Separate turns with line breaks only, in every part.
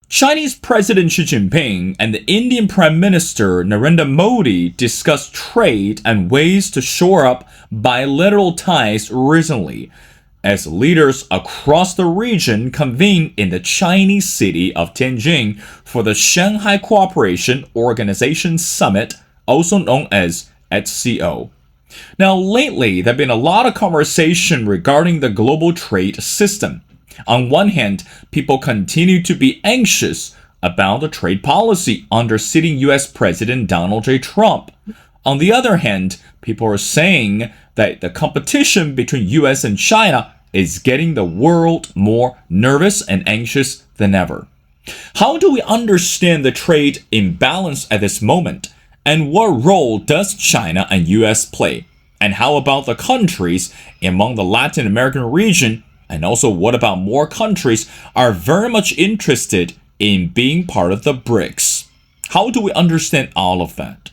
Chinese President Xi Jinping and the Indian Prime Minister Narendra Modi discussed trade and ways to shore up bilateral ties recently, as leaders across the region convened in the Chinese city of Tianjin for the Shanghai Cooperation Organization Summit, also known as SCO. Now, lately, there have been a lot of conversation regarding the global trade system. On one hand, people continue to be anxious about the trade policy under sitting US President Donald J. Trump. On the other hand, people are saying that the competition between US and China is getting the world more nervous and anxious than ever. How do we understand the trade imbalance at this moment? And what role does China and US play? And how about the countries among the Latin American region? And also, what about more countries are very much interested in being part of the BRICS? How do we understand all of that?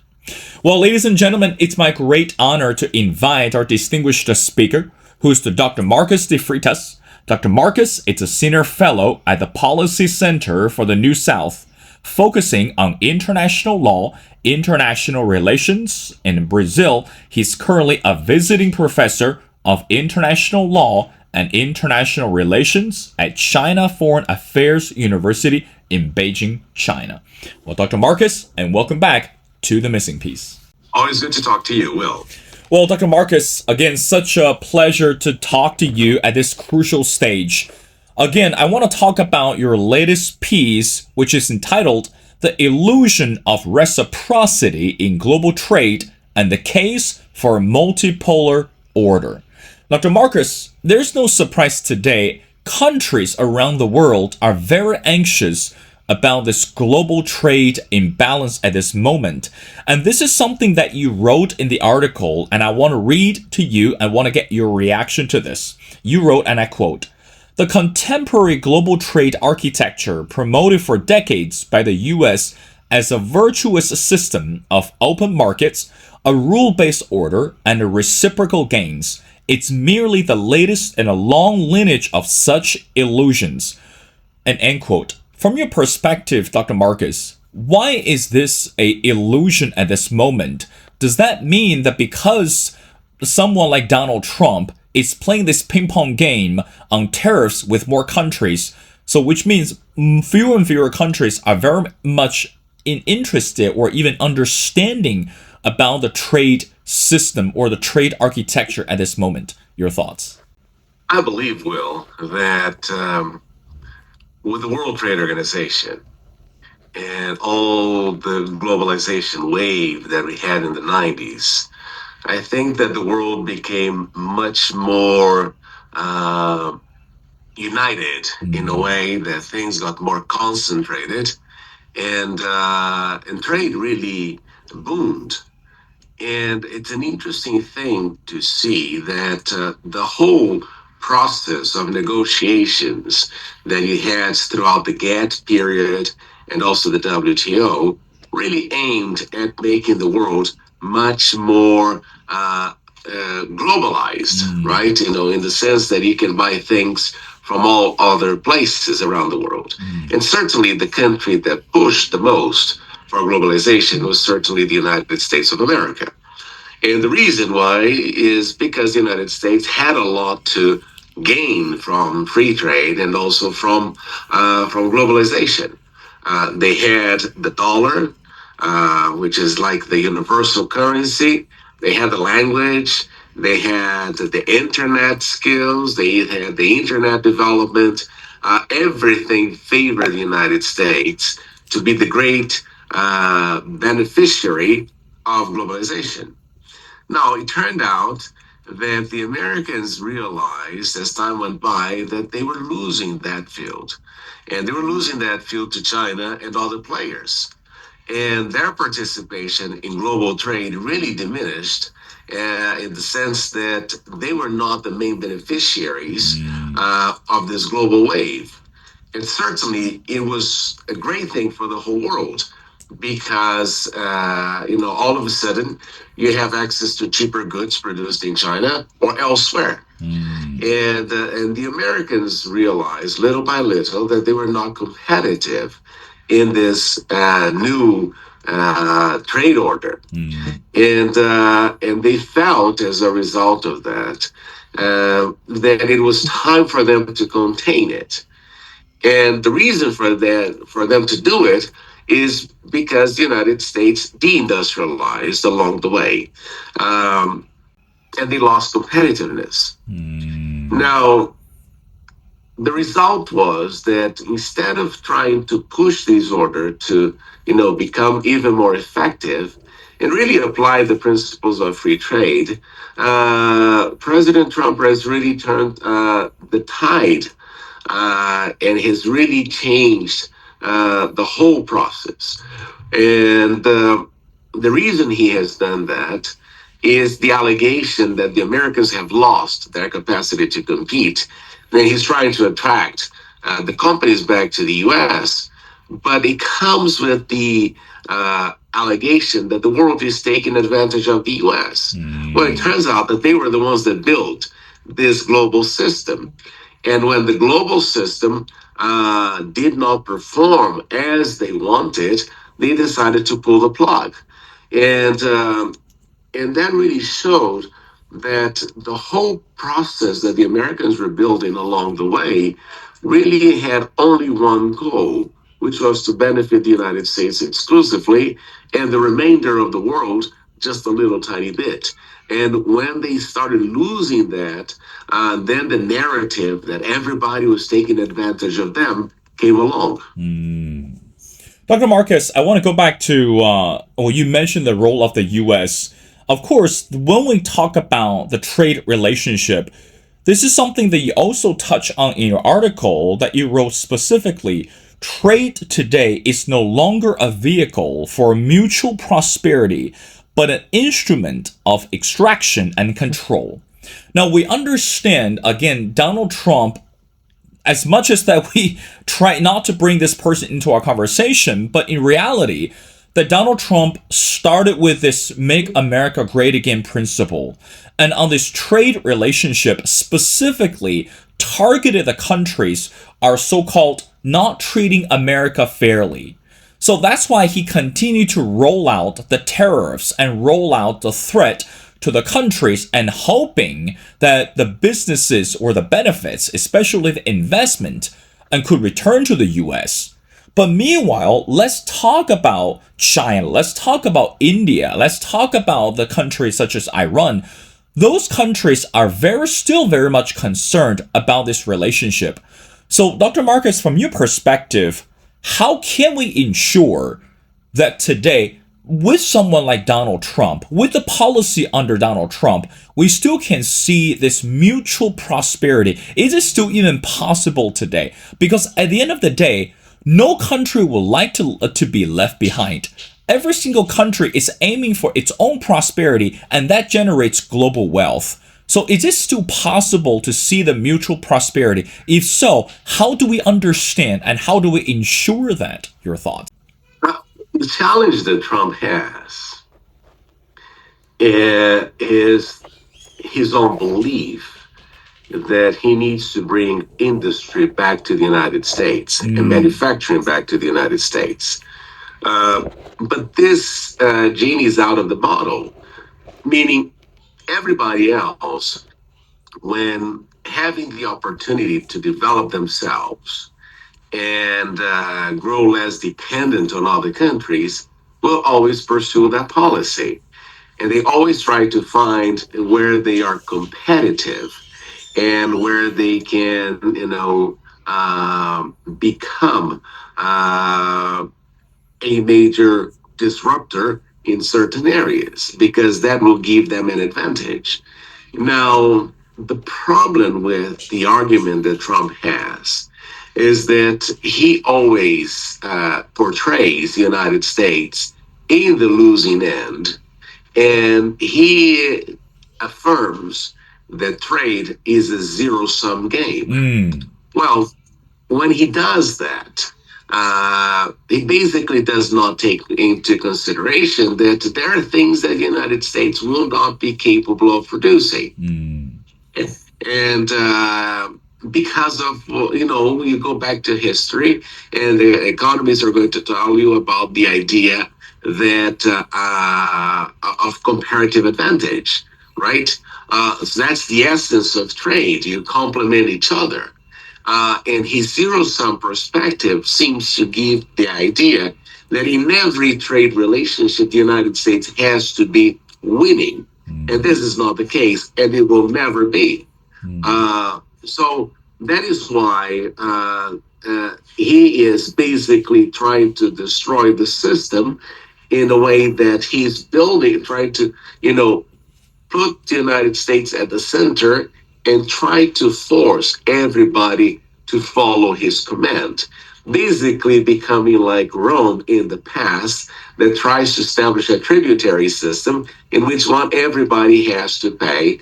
Well, ladies and gentlemen, it's my great honor to invite our distinguished speaker, who's Dr. Vinicius De Freitas. Dr. Vinicius is a senior fellow at the Policy Center for the New South, focusing on international law, international relations. In Brazil, he's currently a visiting professor of international law and international relations at China Foreign Affairs University in Beijing, China. Well, Dr. Vinicius, and welcome back to The Missing Piece.
Always good to talk to you, Will.
Well, Dr. Vinicius, again, such a pleasure to talk to you at this crucial stage. Again, I want to talk about your latest piece, which is entitled The Illusion of Reciprocity in Global Trade and the Case for a Multipolar Order. Dr. Vinicius, there's no surprise today. Countries around the world are very anxious about this global trade imbalance at this moment. And this is something that you wrote in the article, and I want to read to you. I want to get your reaction to this. You wrote, and I quote, "The contemporary global trade architecture promoted for decades by the US as a virtuous system of open markets, a rule-based order, and reciprocal gains. It's merely the latest in a long lineage of such illusions." And end quote. From your perspective, Dr. Vinicius, why is this an illusion at this moment? Does that mean that because someone like Donald Trump is playing this ping pong game on tariffs with more countries, so which means fewer and fewer countries are very much interested or even understanding about the trade system or the trade architecture at this moment? Your thoughts?
I believe, Will, that with the World Trade Organization and all the globalization wave that we had in the 90s, I think that the world became much more united in a way that things got more concentrated, and trade really boomed. And it's an interesting thing to see that the whole process of negotiations that you had throughout the GATT period and also the WTO really aimed at making the world much more globalized, right? You know, in the sense that you can buy things from all other places around the world. And certainly the country that pushed the most for globalization was certainly the United States of America. And the reason why is because the United States had a lot to gain from free trade and also from globalization. They had the dollar, which is like the universal currency. They had the language. They had the internet skills. They had the internet development. Everything favored the United States to be the great beneficiary of globalization. Now, it turned out that the Americans realized as time went by that they were losing that field. And they were losing that field to China and other players. And their participation in global trade really diminished in the sense that they were not the main beneficiaries of this global wave. And certainly it was a great thing for the whole world because all of a sudden you have access to cheaper goods produced in China or elsewhere. And the Americans realized little by little that they were not competitive in this new trade order, and they felt as a result of that that it was time for them to contain it. And the reason for them to do it is because the United States deindustrialized along the way, and they lost competitiveness. Now, the result was that instead of trying to push this order to, become even more effective and really apply the principles of free trade, President Trump has really turned the tide and has really changed the whole process. And the reason he has done that is the allegation that the Americans have lost their capacity to compete. Then he's trying to attract the companies back to the U.S., but it comes with the allegation that the world is taking advantage of the U.S. Well, it turns out that they were the ones that built this global system. And when the global system did not perform as they wanted, they decided to pull the plug. And and that really showed that the whole process that the Americans were building along the way really had only one goal, which was to benefit the United States exclusively and the remainder of the world just a little tiny bit. And when they started losing that, then the narrative that everybody was taking advantage of them came along.
Dr. Marcus, I want to go back to, you mentioned the role of the U.S. Of course, when we talk about the trade relationship, this is something that you also touch on in your article that you wrote specifically. Trade today is no longer a vehicle for mutual prosperity, but an instrument of extraction and control. Now, we understand, again, Donald Trump, as much as that we try not to bring this person into our conversation, but in reality, that Donald Trump started with this Make America Great Again principle, and on this trade relationship specifically targeted the countries are so-called not treating America fairly. So that's why he continued to roll out the tariffs and roll out the threat to the countries and hoping that the businesses or the benefits, especially the investment, and could return to the US. But meanwhile, let's talk about China, let's talk about India, let's talk about the countries such as Iran. Those countries are still very much concerned about this relationship. So, Dr. Marcus, from your perspective, how can we ensure that today, with someone like Donald Trump, with the policy under Donald Trump, we still can see this mutual prosperity? Is it still even possible today? Because at the end of the day, no country would like to be left behind. Every single country is aiming for its own prosperity, and that generates global wealth. So is it still possible to see the mutual prosperity? If so, how do we understand and how do we ensure that? Your thoughts?
The challenge that Trump has is his own belief that he needs to bring industry back to the United States and manufacturing back to the United States. But this genie is out of the bottle, meaning everybody else, when having the opportunity to develop themselves and grow less dependent on other countries, will always pursue that policy. And they always try to find where they are competitive and where they can, become a major disruptor in certain areas, because that will give them an advantage. Now, the problem with the argument that Trump has is that he always portrays the United States in the losing end, and he affirms that trade is a zero-sum game. Well, when he does that, he basically does not take into consideration that there are things that the United States will not be capable of producing. And because of, you go back to history, and the economists are going to tell you about the idea that of comparative advantage, right? So that's the essence of trade. You complement each other. And his zero sum perspective seems to give the idea that in every trade relationship, the United States has to be winning. And this is not the case, and it will never be. So that is why he is basically trying to destroy the system in a way that he's building, trying to, put the United States at the center and try to force everybody to follow his command. Basically, becoming like Rome in the past, that tries to establish a tributary system in which everybody has to pay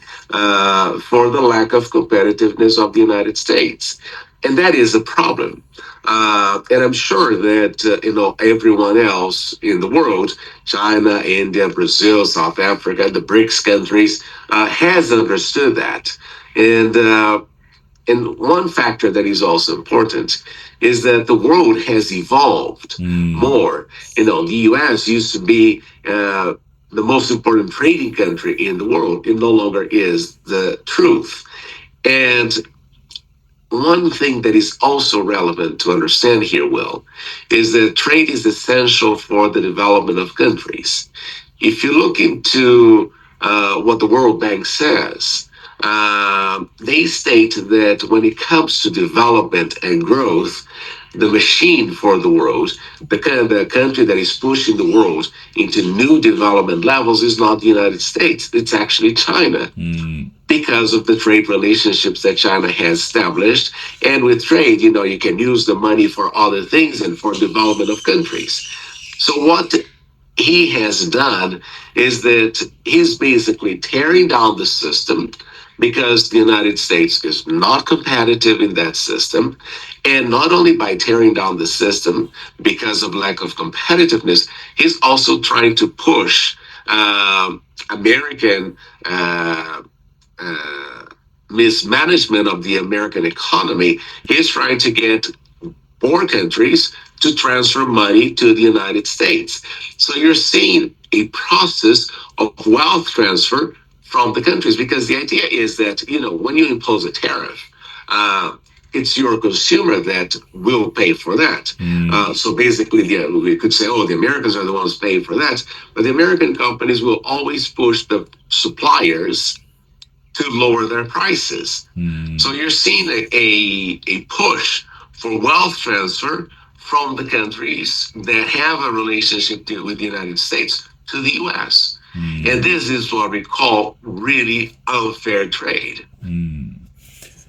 for the lack of competitiveness of the United States. And that is a problem. And I'm sure that everyone else in the world, China, India, Brazil, South Africa, the BRICS countries, has understood that. And one factor that is also important is that the world has evolved more. The U.S. used to be the most important trading country in the world. It no longer is the truth. And one thing that is also relevant to understand here, Will, is that trade is essential for the development of countries. If you look into what the World Bank says, they state that when it comes to development and growth, the machine for the world, the country that is pushing the world into new development levels is not the United States. It's actually China. Because of the trade relationships that China has established. And with trade, you can use the money for other things and for development of countries. So what he has done is that he's basically tearing down the system because the United States is not competitive in that system. And not only by tearing down the system because of lack of competitiveness, he's also trying to push American mismanagement of the American economy. He's trying to get more countries to transfer money to the United States. So you're seeing a process of wealth transfer from the countries, because the idea is that, when you impose a tariff, it's your consumer that will pay for that. So basically, we could say, the Americans are the ones paying for that. But the American companies will always push the suppliers to lower their prices. So you're seeing a push for wealth transfer from the countries that have a relationship with the United States to the U.S. And this is what we call really unfair trade.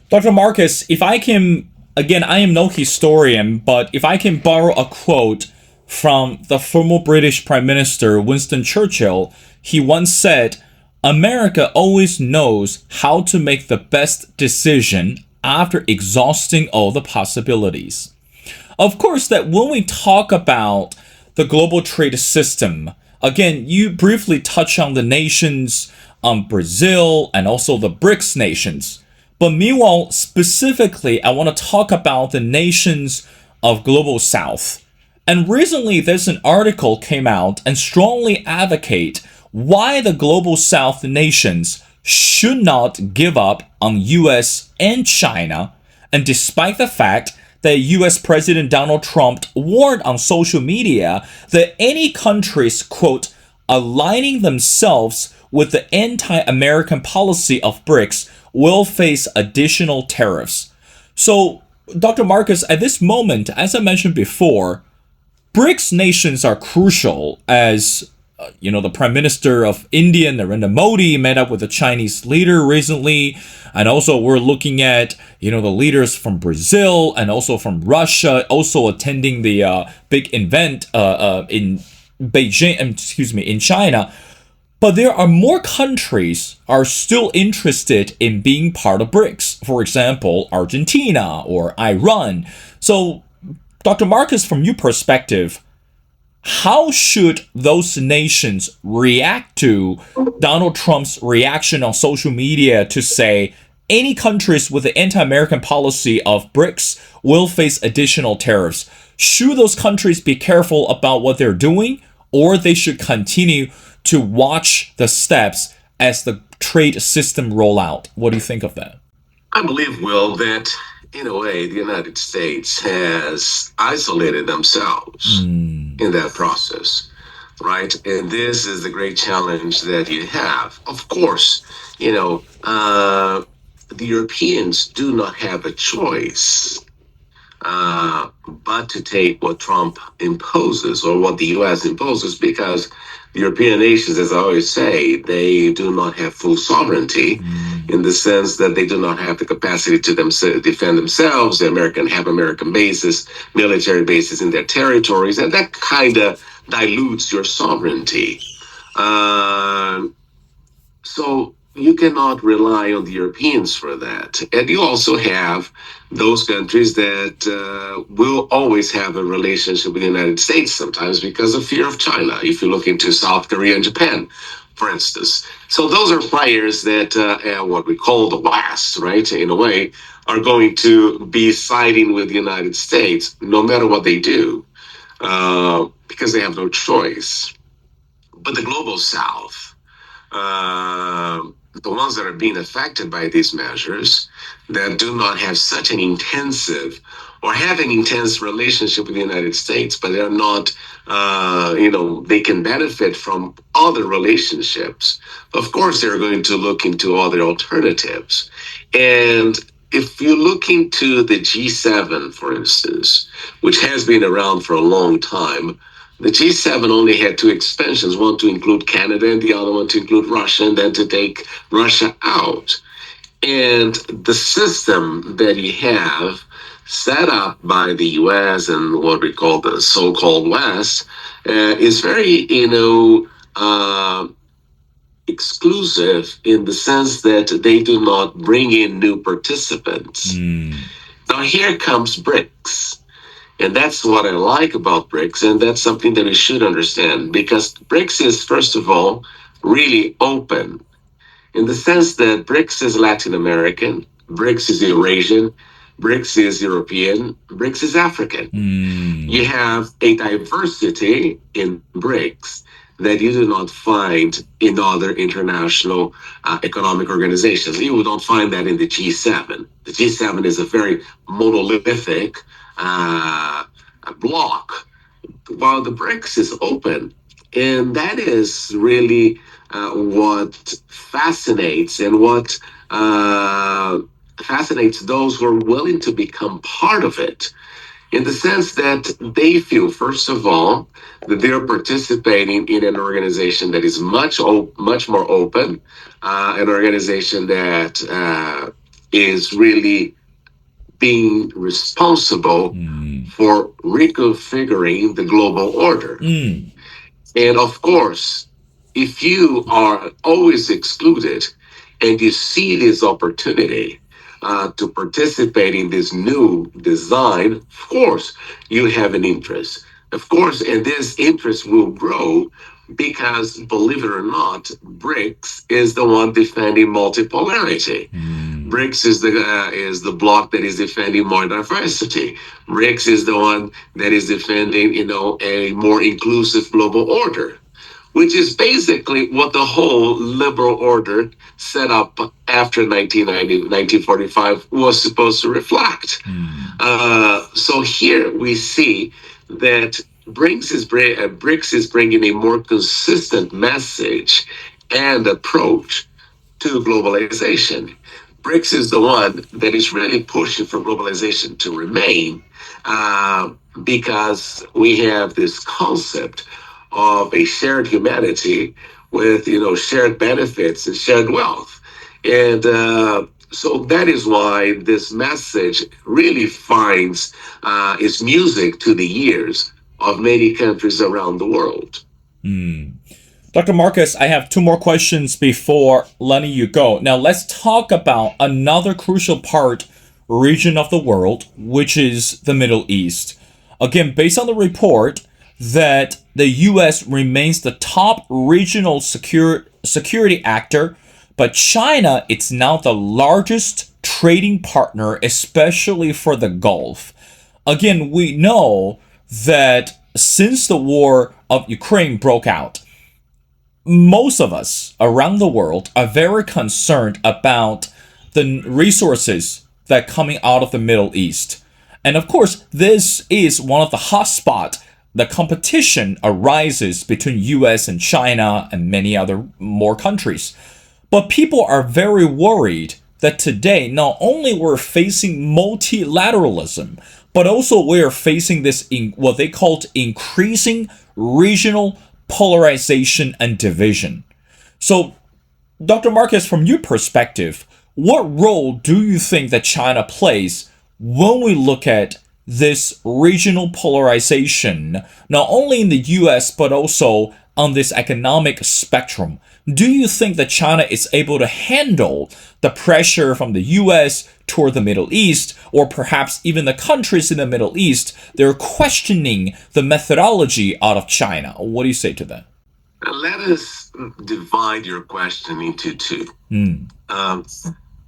Dr. Marcus, if I can, again, I am no historian, but if I can borrow a quote from the former British Prime Minister Winston Churchill, he once said, "America always knows how to make the best decision after exhausting all the possibilities." Of course, that when we talk about the global trade system, again, you briefly touch on the nations, Brazil, and also the BRICS nations. But meanwhile, specifically, I want to talk about the nations of Global South. And recently, there's an article came out and strongly advocate why the Global South nations should not give up on US and China. And despite the fact that US President Donald Trump warned on social media that any countries, quote, aligning themselves with the anti-American policy of BRICS will face additional tariffs. So, Dr. Marcus, at this moment, as I mentioned before, BRICS nations are crucial as, the Prime Minister of India, Narendra Modi, met up with a Chinese leader recently. And also we're looking at, the leaders from Brazil and also from Russia also attending the big event in Beijing, in China. But there are more countries are still interested in being part of BRICS. For example, Argentina or Iran. So Dr. Marcus, from your perspective, how should those nations react to Donald Trump's reaction on social media to say any countries with the anti-American policy of BRICS will face additional tariffs? Should those countries be careful about what they're doing, or they should continue to watch the steps as the trade system roll out? What do you think of that?
I believe, Will, that in a way the United States has isolated themselves in that process, right? And this is the great challenge that you have. Of course, the Europeans do not have a choice but to take what Trump imposes or what the U.S. imposes, because the European nations, as I always say, they do not have full sovereignty in the sense that they do not have the capacity to defend themselves. The have American bases, military bases in their territories, and that kind of dilutes your sovereignty. So you cannot rely on the Europeans for that. And you also have those countries that will always have a relationship with the United States, sometimes because of fear of China. If you look into South Korea and Japan, for instance. So those are players that what we call the West, right, in a way, are going to be siding with the United States no matter what they do, because they have no choice. But the global South, the ones that are being affected by these measures, that do not have such an intensive or have an intense relationship with the United States, but they're not, they can benefit from other relationships. Of course, they're going to look into other alternatives. And if you look into the G7, for instance, which has been around for a long time, the G7 only had two expansions, one to include Canada and the other one to include Russia, and then to take Russia out. And the system that you have set up by the U.S. and what we call the so-called West is very, exclusive in the sense that they do not bring in new participants. Now here comes BRICS. And that's what I like about BRICS, and that's something that we should understand, because BRICS is, first of all, really open, in the sense that BRICS is Latin American, BRICS is Eurasian, BRICS is European, BRICS is African. You have a diversity in BRICS that you do not find in other international economic organizations. You don't find that in the G7. The G7 is a very monolithic block, while the BRICS is open. And that is really what fascinates, and what fascinates those who are willing to become part of it, in the sense that they feel, first of all, that they're participating in an organization that is much more open, an organization that is really being responsible for reconfiguring the global order. And of course, if you are always excluded and you see this opportunity to participate in this new design, of course, you have an interest. Of course, and this interest will grow because, believe it or not, BRICS is the one defending multipolarity. BRICS is the bloc that is defending more diversity. BRICS is the one that is defending, a more inclusive global order, which is basically what the whole liberal order set up after 1945 was supposed to reflect. So here we see that BRICS is bringing a more consistent message and approach to globalization. BRICS is the one that is really pushing for globalization to remain, because we have this concept of a shared humanity with, shared benefits and shared wealth. And so that is why this message really finds its music to the ears of many countries around the world.
Dr. Marcus, I have two more questions before letting you go. Now, let's talk about another crucial region of the world, which is the Middle East. Again, based on the report that the US remains the top regional security actor, but China it's now the largest trading partner, especially for the Gulf. Again, we know that since the war of Ukraine broke out, most of us around the world are very concerned about the resources that are coming out of the Middle East. And of course, this is one of the hotspots. The competition arises between US and China and many other more countries. But people are very worried that today not only we're facing multilateralism, but also we are facing this in what they called increasing regional polarization and division. So, Dr. Marcus, from your perspective, what role do you think that China plays when we look at this regional polarization, not only in the US, but also on this economic spectrum? Do you think that China is able to handle the pressure from the US toward the Middle East, or perhaps even the countries in the Middle East? They're questioning the methodology out of China. What do you say to that?
Let us divide your question into two. Um,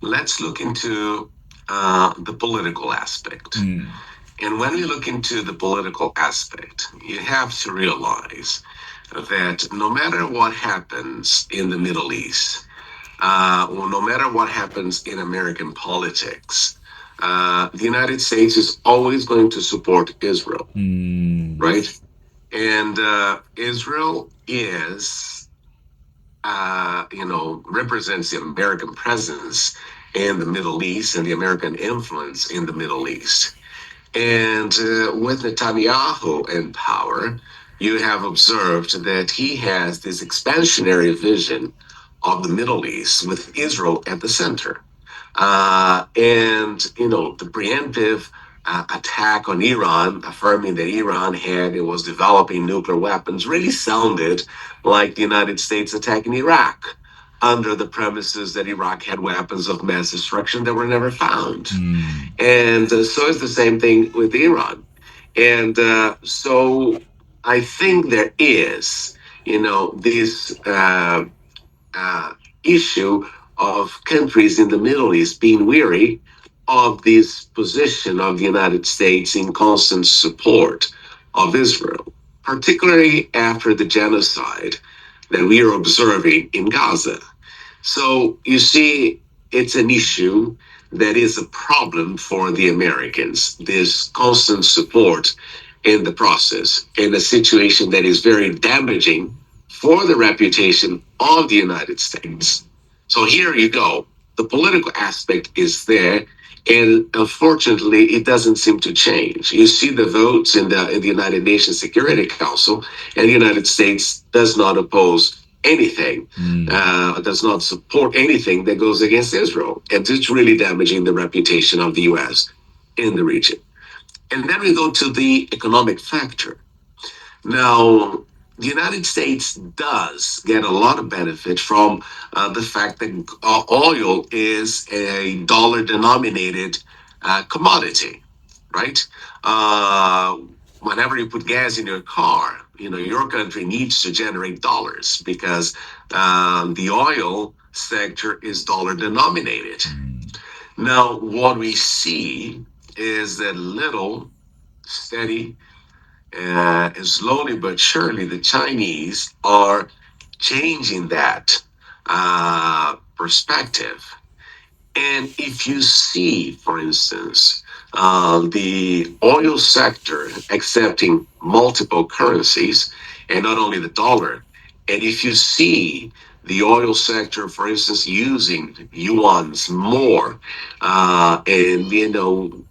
let's look into the political aspect. And when we look into the political aspect, you have to realize that no matter what happens in the Middle East, or no matter what happens in American politics, the United States is always going to support Israel, right? And Israel is, represents the American presence in the Middle East and the American influence in the Middle East. And with Netanyahu in power, you have observed that he has this expansionary vision of the Middle East with Israel at the center. The preemptive attack on Iran, affirming that Iran was developing nuclear weapons, really sounded like the United States attacking Iraq under the premises that Iraq had weapons of mass destruction that were never found. And so it's the same thing with Iran. And so I think there is, this issue of countries in the Middle East being weary of this position of the United States in constant support of Israel, particularly after the genocide that we are observing in Gaza. So you see, it's an issue that is a problem for the Americans, this constant support in the process, in a situation that is very damaging for the reputation of the United States. So here you go. The political aspect is there, and unfortunately, it doesn't seem to change. You see the votes in the United Nations Security Council, and the United States does not oppose anything, does not support anything that goes against Israel, and it's really damaging the reputation of the U.S. in the region. And then we go to the economic factor. Now, the United States does get a lot of benefit from the fact that oil is a dollar denominated commodity, right? Whenever you put gas in your car, your country needs to generate dollars because the oil sector is dollar denominated. Now, what we see is that little steady and slowly but surely, the Chinese are changing that perspective. And if you see, for instance, the oil sector accepting multiple currencies and not only the dollar, and if you see the oil sector, for instance, using yuans more, and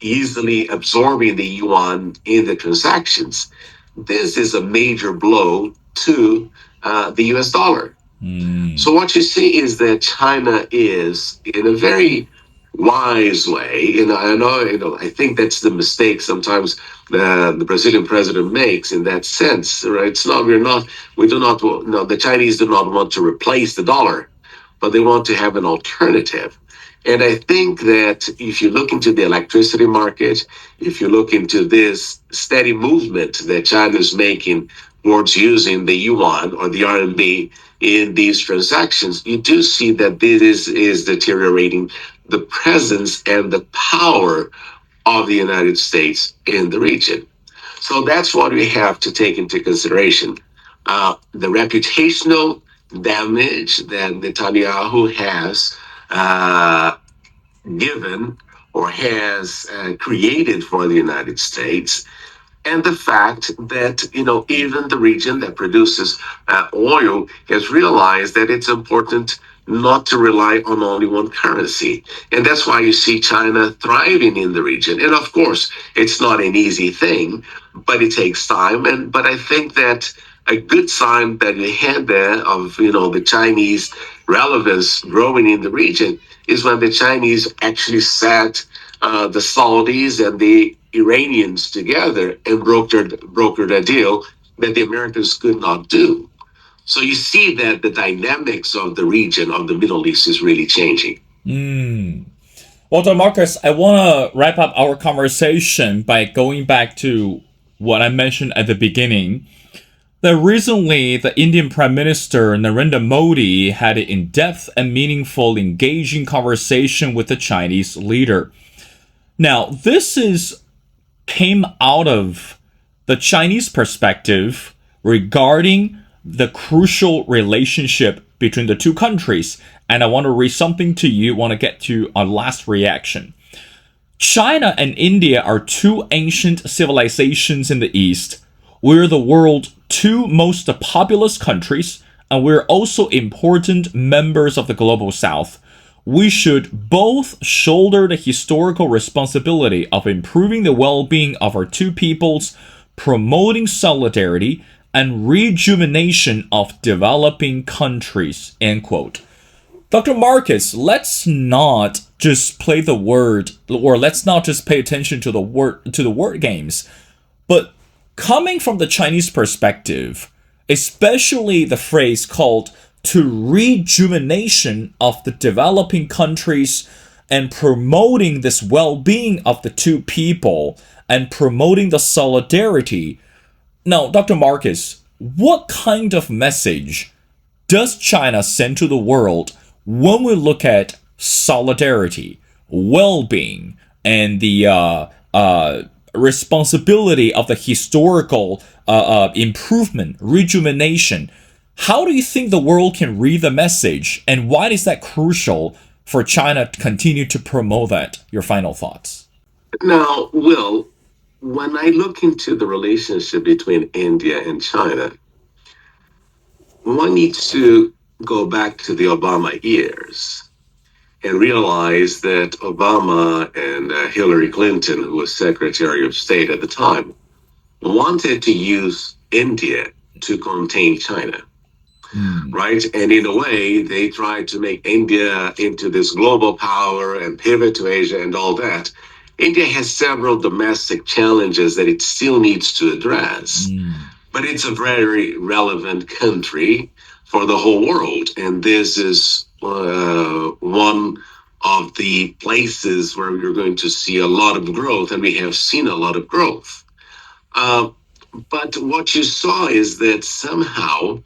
easily absorbing the yuan in the transactions, this is a major blow to the US dollar. So what you see is that China is, in a very wise way, I think that's the mistake sometimes the Brazilian president makes in that sense, right? It's not, we do not, no, the Chinese do not want to replace the dollar, but they want to have an alternative. And I think that if you look into the electricity market, if you look into this steady movement that China is making towards using the yuan or the RMB in these transactions, you do see that is deteriorating the presence and the power of the United States in the region. So that's what we have to take into consideration. The reputational damage that Netanyahu has given or has created for the United States, and the fact that even the region that produces oil has realized that it's important not to rely on only one currency, and that's why you see China thriving in the region. And of course, it's not an easy thing, but it takes time. And but I think that a good sign that we had there of the Chinese relevance growing in the region is when the Chinese actually sat the Saudis and the Iranians together and brokered a deal that the Americans could not do. So you see that the dynamics of the region of the Middle East is really changing.
Well, Dr. Marcus, I want to wrap up our conversation by going back to what I mentioned at the beginning. That recently, the Indian Prime Minister Narendra Modi had an in-depth and meaningful, engaging conversation with the Chinese leader. Now, came out of the Chinese perspective regarding the crucial relationship between the two countries. And I want to read something to you, want to get to a last reaction. China and India are two ancient civilizations in the East. We're the world's two most populous countries, and we're also important members of the global South. We should both shoulder the historical responsibility of improving the well-being of our two peoples, promoting solidarity, and rejuvenation of developing countries. End quote. Dr. Marcus, let's not just play the word, or let's not just pay attention to the word games, but coming from the Chinese perspective, especially the phrase called to rejuvenation of the developing countries and promoting this well-being of the two people and promoting the solidarity. Now, Dr. Marcus, what kind of message does China send to the world when we look at solidarity, well-being, and the responsibility of the historical improvement, rejuvenation? How do you think the world can read the message, and why is that crucial for China to continue to promote that? Your final thoughts.
Now, Will, when I look into the relationship between India and China, one needs to go back to the Obama years and realize that Obama and Hillary Clinton, who was Secretary of State at the time, wanted to use India to contain China. Right? And in a way, they tried to make India into this global power and pivot to Asia and all that. India has several domestic challenges that it still needs to address, but it's a very relevant country for the whole world. And this is one of the places where you're going to see a lot of growth, and we have seen a lot of growth. But what you saw is that somehow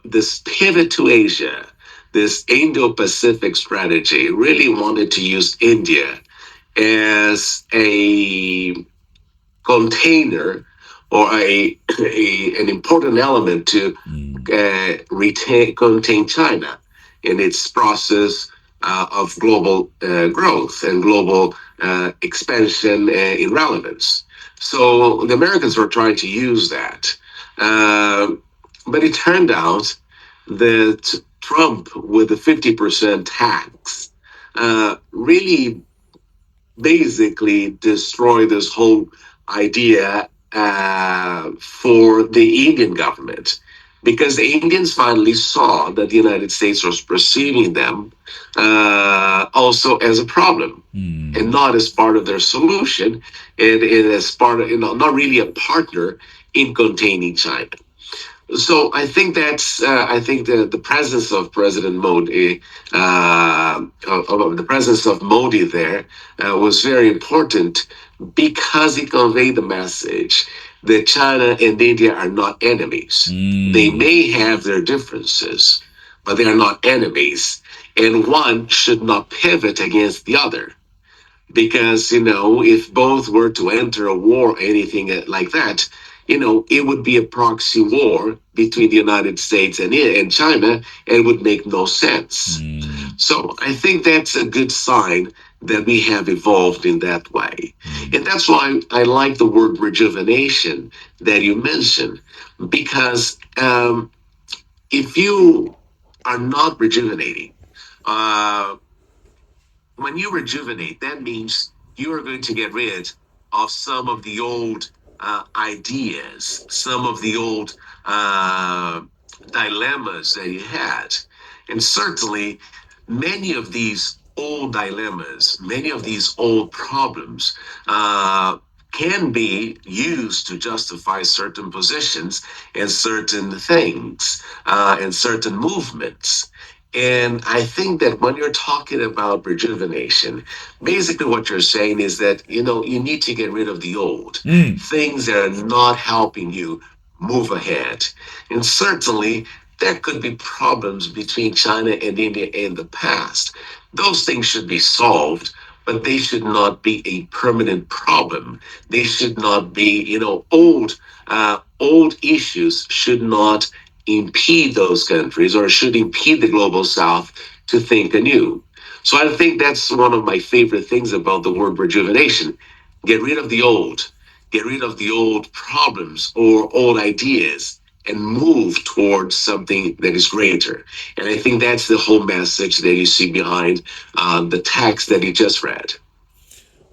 this pivot to Asia, this Indo-Pacific strategy, really wanted to use India as a container or an important element to contain China in its process of global growth and global expansion in relevance. So the Americans were trying to use that. But it turned out that Trump, with the 50% tax, really basically destroyed this whole idea for the Indian government. Because the Indians finally saw that the United States was perceiving them also as a problem and not as part of their solution, and as part of, not really a partner in containing China. So I think the presence of President Modi, of the presence of Modi there, was very important because he conveyed the message that China and India are not enemies. They
Mm.
may have their differences, but they are not enemies, and one should not pivot against the other, because if both were to enter a war or anything like that, it would be a proxy war between the United States and China, and would make no sense.
Mm.
So I think that's a good sign that we have evolved in that way.
Mm.
And that's why I like the word rejuvenation that you mentioned, because if you are not rejuvenating, uh, when you rejuvenate, that means you are going to get rid of some of the old ideas, some of the old dilemmas that you had. And certainly, many of these old dilemmas, many of these old problems, can be used to justify certain positions and certain things and certain movements. And I think that when you're talking about rejuvenation, basically what you're saying is that, you need to get rid of the old
Mm.
things that are not helping you move ahead. And certainly, there could be problems between China and India in the past. Those things should be solved, but they should not be a permanent problem. They should not be, old issues should not impede those countries, or should impede the global south to think anew. So I think that's one of my favorite things about the word rejuvenation. Get rid of the old, get rid of the old problems or old ideas, and move towards something that is greater. And I think that's the whole message that you see behind the text that you just read.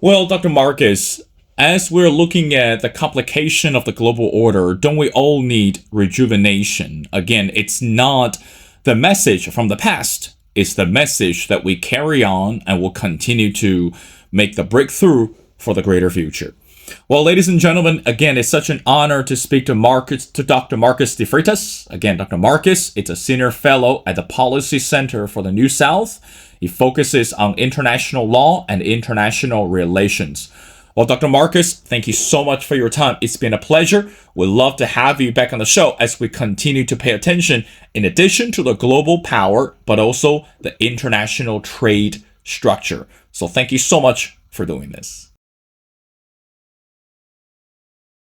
Well, Dr. Marcus, as we're looking at the complication of the global order, don't we all need rejuvenation? Again, it's not the message from the past, it's the message that we carry on and will continue to make the breakthrough for the greater future. Well, ladies and gentlemen, again, it's such an honor to speak to Dr. Marcus De Freitas. Again, Dr. Marcus is a senior fellow at the Policy Center for the New South. He focuses on international law and international relations. Well, Dr. Marcus, thank you so much for your time. It's been a pleasure. We'd love to have you back on the show as we continue to pay attention, in addition to the global power, but also the international trade structure. So thank you so much for doing this.